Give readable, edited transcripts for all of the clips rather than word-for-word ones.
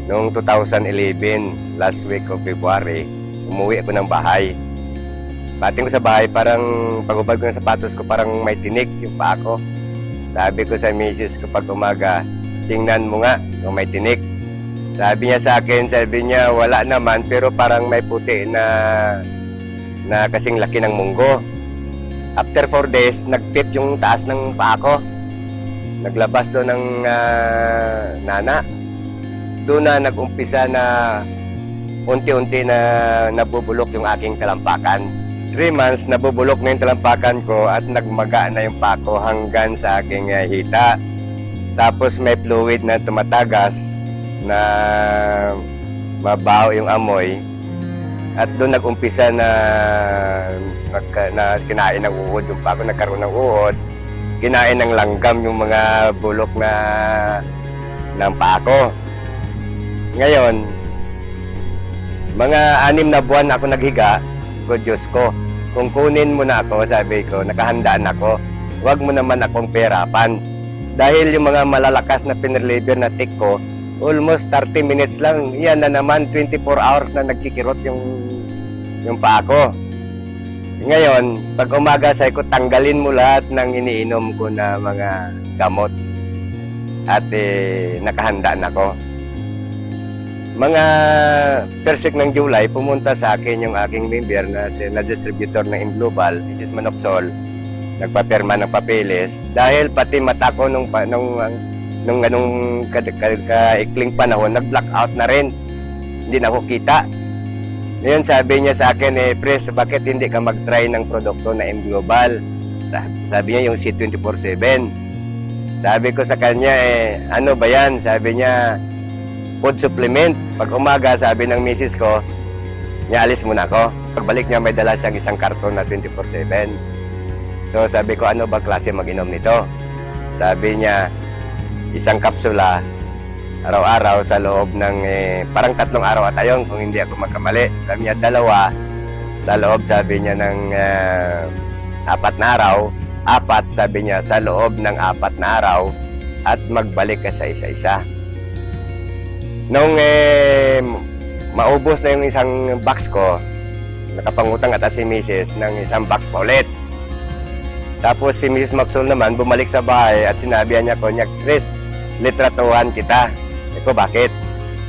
Noong 2011, last week of February, umuwi ako ng bahay. Pating ko sa bahay, parang pagubad ko ng sapatos ko, parang may tinik yung paa ko. Sabi ko sa misis ko pag umaga, tingnan mo nga kung may tinik. Sabi niya sa akin, sabi niya wala naman pero parang may puti na kasing laki ng munggo. After 4 days, nagpip yung taas ng paa ko. Naglabas doon ng nana. Doon na nag-umpisa na unti-unti na nabubulok yung aking talampakan. 3 months, nabubulok na yung talampakan ko at nagmaga na yung paa ko hanggang sa aking hita. Tapos may fluid na tumatagas na mabaho yung amoy. At doon nag-umpisa na kinain ng uod yung paa ko, nagkaroon ng uod. Kinain ng langgam yung mga bulok ng paa ko. Ngayon, mga 6 na buwan ako naghiga, ko Diyos ko, kung kunin mo na ako, sabi ko, nakahandaan ako, huwag mo naman akong perapan. Dahil yung mga malalakas na pinreliver na tick ko, almost 30 minutes lang, yan na naman, 24 hours na nagkikirot yung paa ko. Ngayon, pag umaga sabi ko, tanggalin mo lahat ng iniinom ko na mga gamot. At nakahandaan ako. Mga first week ng July, pumunta sa akin yung aking member na distributor ng Imglobal, Mrs. Manoxol, nagpapirma ng papeles. Dahil pati mata ko nung kaikling panahon, nag-blackout na rin. Hindi na ako kita. Ngayon sabi niya sa akin, Pres, bakit hindi ka mag-try ng produkto na Imglobal? Sabi niya yung C24/7. Sabi ko sa kanya, ano ba yan? Sabi niya, food supplement. Pag umaga, sabi ng misis ko, niya alis muna ako. Pagbalik niya, may dala siyang isang karton na 24/7. So sabi ko, ano ba klase mag-inom nito? Sabi niya, isang kapsula, araw-araw sa loob ng, parang 3 araw at ayon kung hindi ako magkamali. Sabi niya, 2 sa loob, sabi niya, ng 4 na araw. 4, sabi niya, sa loob ng 4 na araw at magbalik ka sa isa-isa. Nung maubos na yung isang box ko, nakapangutang ata si Mrs. ng isang box pa ulit. Tapos si Mrs. Maxwell naman bumalik sa bahay at sinabihan niya ko, Chris, litratuhan kita. Eko, bakit?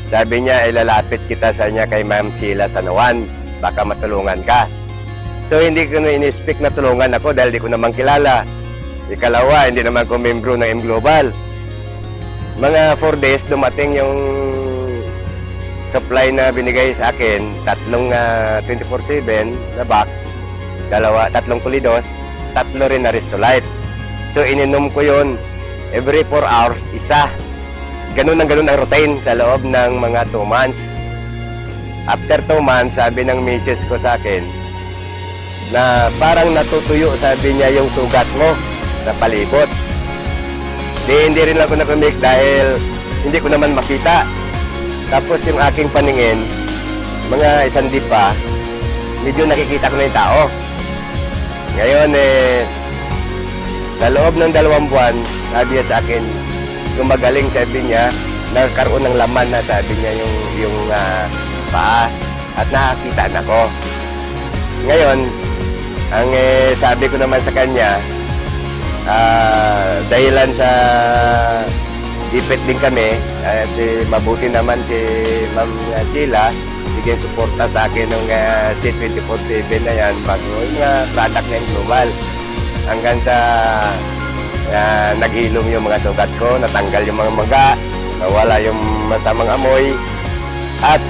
Sabi niya, ilalapit kita sa niya kay Ma'am Sheila Sanoan, baka matulungan ka. So hindi ko na in-expect na tulungan ako dahil di ko naman kilala. Ikalawa, hindi naman ko membro ng Imglobal. Mga 4 days dumating yung supply na binigay sa akin, 3 24/7 na box, 3 kulidos, 3 rin na Restolite. So ininom ko yun every 4 hours, isa. Ganun ang routine sa loob ng mga 2 months. After 2 months, sabi ng misis ko sa akin na parang natutuyo, sabi niya, yung sugat mo sa palibot. Hindi rin ako nakumik dahil hindi ko naman makita. Tapos yung aking paningin, mga 1 di pa, medyo nakikita ko na yung tao. Ngayon, sa loob ng 2 buwan, sabi niya sa akin, gumagaling, sabi niya, nagkaroon ng laman na, sabi niya, yung paa, at nakakita na ko. Ngayon, ang sabi ko naman sa kanya, dahilan sa ipit din kami at mabuti naman si Ma'am Sheila, sige suporta sa akin ng C24/7 na yan bago yung product ng Global hanggang sa naghilom yung mga sugat ko, natanggal yung mga maga, nawala yung masamang amoy at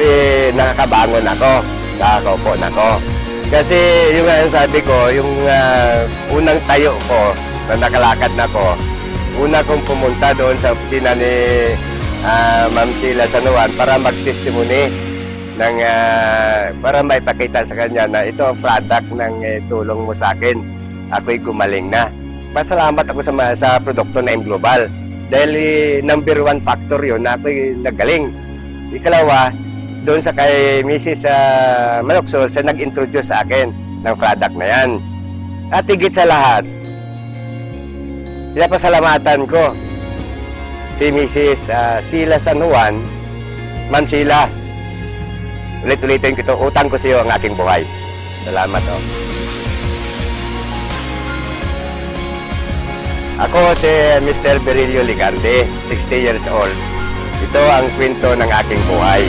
nakakabangon ako, nakakaupo na ako. Kasi yung sabi ko, yung unang tayo ko na nakalakad na ko, una kong pumunta doon sa opisina ni Ma'am Sheila Sanoan para mag-testimony ng, para maipakita sa kanya na ito ang product ng tulong mo sa akin. Ako'y gumaling na. Pasalamat ako sa produkto na Imglobal dahil number 1 factor yun na ako'y nagaling. Ikalawa, doon sa kay Mrs. Manoxol, siya nag-introduce sa akin ng product na yan. At higit sa lahat, pinapasalamatan ko si Mrs. Sheila San Juan Ma'am Sheila, ulit-ulitin ko ito, utang ko sa iyo ang aking buhay. Salamat, oh. Ako si Mr. Berilio Ligande, 60 years old. Ito ang kwento ng aking buhay.